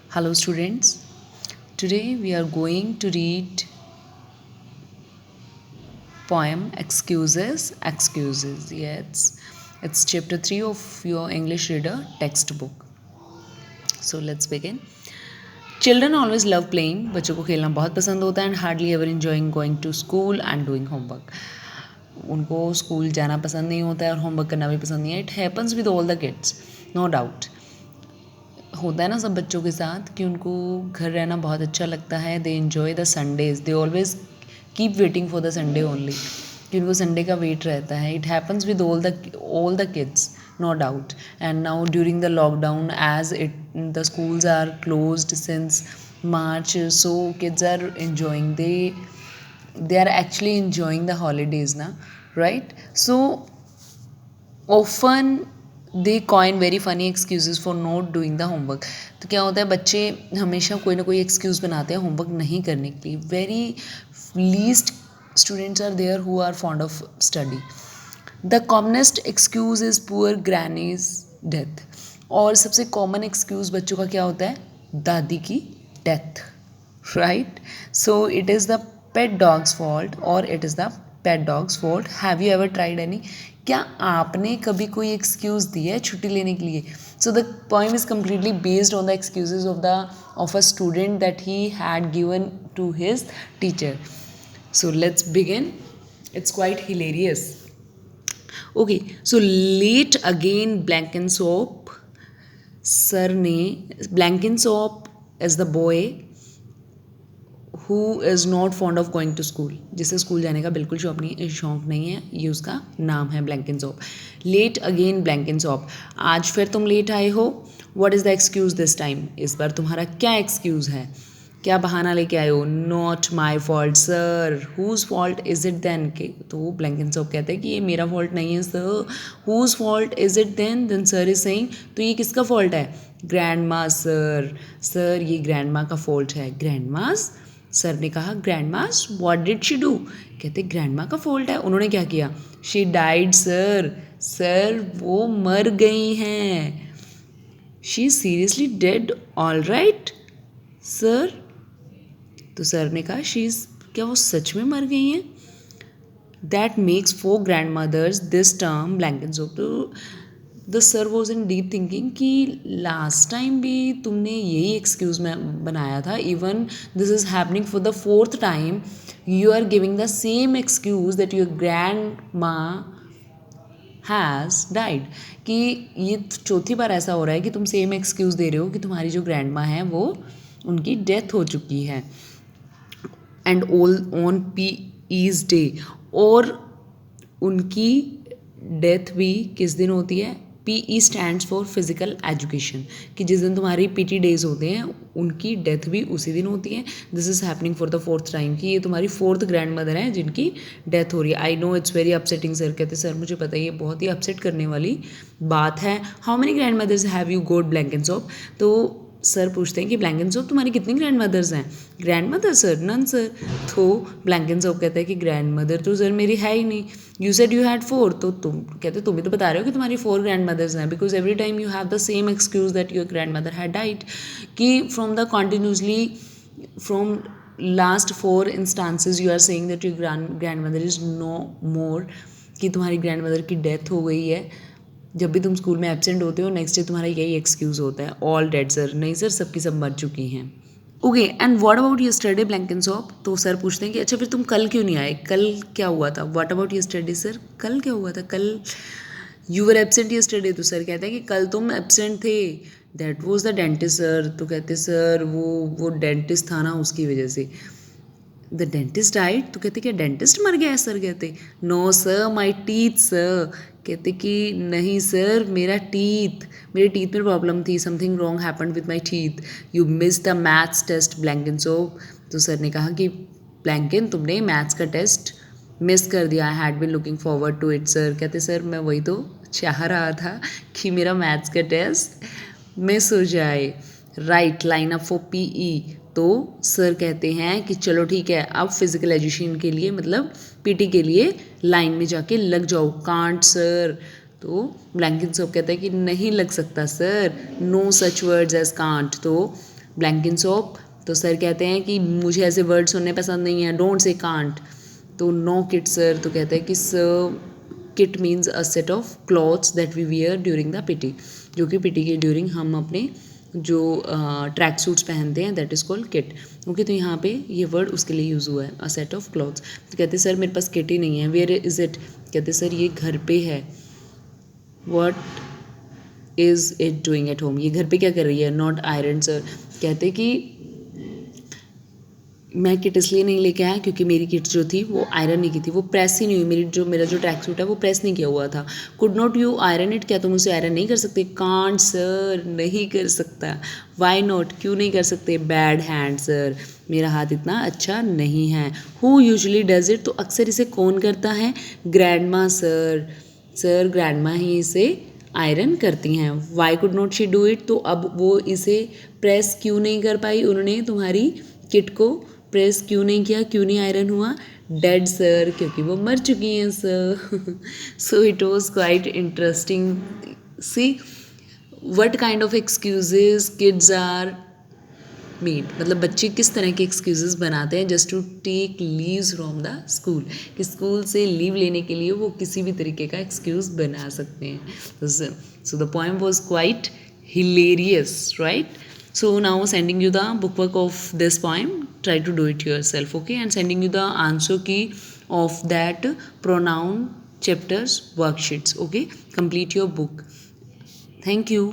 Hello students, today we are going to read poem Excuses. Yes, it's chapter 3 of your English reader textbook. So let's begin. Children always love playing. बच्चों को खेलना बहुत पसंद होता है and hardly ever enjoying going to school and doing homework. उनको school जाना पसंद नहीं होता है और होमवर्क करना भी पसंद नहीं है. It happens with all the kids, no doubt. होता है ना सब बच्चों के साथ कि उनको घर रहना बहुत अच्छा लगता है. They enjoy the Sundays. They always keep waiting for the Sunday only, कि उनको संडे का वेट रहता है. It happens with all the kids, no doubt. And now during the lockdown, as the schools are closed since March, so kids are enjoying. They are actually enjoying the holidays now, right? So often they coin very funny excuse for not doing the homework. तो क्या होता है, बच्चे हमेशा कोई ना कोई excuse बनाते हैं होमवर्क नहीं करने के लिए. Very least students are there who are fond of study. The commonest excuse is poor granny's death. और सबसे कॉमन एक्सक्यूज़ बच्चों का क्या होता है, दादी की death, right? So it is the pet dog's fault और it is the pet dog's fault. Have you ever tried any? क्या आपने कभी कोई एक्सक्यूज़ दी है छुट्टी लेने के लिए? So the poem is completely based on the excuses of a student that he had given to his teacher. So let's begin. It's quite hilarious. Okay, so late again Blankensop. Sir ने, Blankensop is the boy who is not fond of going to school. जिसे school जाने का बिल्कुल शौक नहीं है, ये उसका नाम है ब्लैंकेनसॉप. Late again ब्लैंकेनसॉप. आज फिर तुम लेट आए हो. What is the excuse this time? इस बार तुम्हारा क्या एक्सक्यूज़ है, क्या बहाना लेके आए हो? Not my fault sir. Whose fault is it then? के तो ब्लैंकेनसॉप कहते हैं कि ये मेरा फॉल्ट नहीं है sir. Whose fault is it then sir is saying, तो ये किसका फॉल्ट है? ग्रैंड मा सर. सर ये ग्रैंड मा का फॉल्ट है. ग्रैंड मास. सर ने कहा grand mass what did she do? कहते ग्रैंड मा का फॉल्ट है, उन्होंने क्या किया? She died sir. सर वो मर गई हैं. She seriously dead all right sir. तो सर ने कहा शी इज, क्या वो सच में मर गई हैं? That makes four grandmothers this term Blankensop. तो the sir was in deep thinking कि लास्ट टाइम भी तुमने यही एक्सक्यूज़ में बनाया था. Even this is happening for the fourth time. You are giving the same excuse that your grandma has died. कि ये चौथी बार ऐसा हो रहा है कि तुम सेम एक्सक्यूज़ दे रहे हो कि तुम्हारी जो ग्रैंड माँ है वो उनकी डेथ हो चुकी है. And all on P E's day. और उनकी डेथ भी किस दिन होती है? PE stands for physical education. कि जिस दिन तुम्हारी PT डेज होते हैं उनकी डेथ भी उसी दिन होती है. This is happening for the fourth time, कि ये तुम्हारी फोर्थ ग्रैंड मदर है जिनकी डेथ हो रही है. I know it's very upsetting sir. कहते सर मुझे पता है ये बहुत ही अपसेट करने वाली बात है. How many grandmothers have you got Blankensop? तो सर पूछते हैं कि ब्लैंकेनसॉप तुम्हारी कितनी ग्रैंड मदर्स हैं? Grandmother sir, none sir. तो ब्लैंकेनसॉप कहता है कि ग्रैंड मदर तो सर मेरी है ही नहीं. You said you had four. तो तुम कहते तुम ही तो बता रहे हो कि तुम्हारी फोर ग्रैंड मदर्स हैं, because every time you have the same excuse that your grandmother had died. कि from the continuously from last four instances you are saying that your grandmother is no more, कि तुम्हारी grand mother की death हो गई है. जब भी तुम स्कूल में एब्सेंट होते हो नेक्स्ट डे तुम्हारा यही एक्सक्यूज़ होता है, ऑल डेड सर. नहीं सर, सबकी सब मर चुकी हैं. Okay, and what about yesterday Blankensop? तो सर पूछते हैं कि अच्छा फिर तुम कल क्यों नहीं आए, कल क्या हुआ था? What about yesterday sir? कल क्या हुआ था? कल यू वर एब्सेंट यस्टरडे. तो सर कहते हैं कि कल तुम एब्सेंट थे. That was the dentist sir. तो कहते सर वो डेंटिस्ट था ना, उसकी वजह से. The dentist died. तो कहते क्या डेंटिस्ट मर गया है सर? कहते no sir my teeth sir. कहते कि नहीं सर, मेरे टीथ में प्रॉब्लम थी. Something wrong happened with my teeth. You miss the maths test Blankensop. तो सर ने कहा कि ब्लैंकेन तुमने मैथ्स का टेस्ट मिस कर दिया. I had been looking forward to it sir. कहते सर मैं वही तो चाह रहा था कि मेरा मैथ्स का टेस्ट मिस हो जाए. Right, line up for PE. तो सर कहते हैं कि चलो ठीक है, अब फिजिकल एजुकेशन के लिए मतलब PT के लिए लाइन में जाके लग जाओ. Can't sir. तो ब्लैंकेनसॉप कहता है कि नहीं लग सकता sir, no such words as can't. तो ब्लैंक इन सोप, तो सर कहते हैं कि मुझे ऐसे वर्ड सुनने पसंद नहीं है, डोंट से कांट, तो नो किट सर, तो कहते हैं कि sir kit means a set of clothes that we wear during the PT, जो कि पीटी के ड्यूरिंग हम अपने जो ट्रैक सूट्स पहनते हैं, that is called kit. Okay, तो यहाँ पे ये वर्ड उसके लिए यूज़ हुआ है, अ सेट ऑफ क्लॉथ्स। तो कहते सर मेरे पास किट ही नहीं है, वेयर इज़ इट, कहते सर ये घर पे है, what is it doing at home, ये घर पे क्या कर रही है, नॉट आयरन सर। कहते कि मैं किट इसलिए नहीं लेके आया क्योंकि मेरी किट जो थी वो आयरन नहीं की थी, वो प्रेस ही नहीं हुई, मेरा जो ट्रैक सूट है वो प्रेस नहीं किया हुआ था। Could not you iron it, क्या तुम उसे आयरन नहीं कर सकते, कांट सर, नहीं कर सकता। वाई नॉट, क्यों नहीं कर सकते, बैड हैंड सर, मेरा हाथ इतना अच्छा नहीं है। हु यूजली डज इट, तो अक्सर इसे कौन करता है, ग्रैंड माँ सर, सर ग्रैंड माँ ही इसे आयरन करती हैं। Y could not she do it, तो अब वो इसे प्रेस क्यों नहीं कर पाई, उन्होंने तुम्हारी किट को प्रेस क्यों नहीं किया, क्यों नहीं आयरन हुआ, डेड सर, क्योंकि वो मर चुकी हैं sir. So it was quite interesting, see what kind of excuses kids are made, मतलब बच्चे किस तरह के एक्सक्यूजेस बनाते हैं just to take leaves from the school, कि स्कूल से लीव लेने के लिए वो किसी भी तरीके का एक्सक्यूज़ बना सकते हैं। सो the poem was quite hilarious, right? So now sending you the bookwork of this poem, try to do it yourself, okay, and sending you the answer key of that pronoun chapters worksheets, okay, complete your book. Thank you.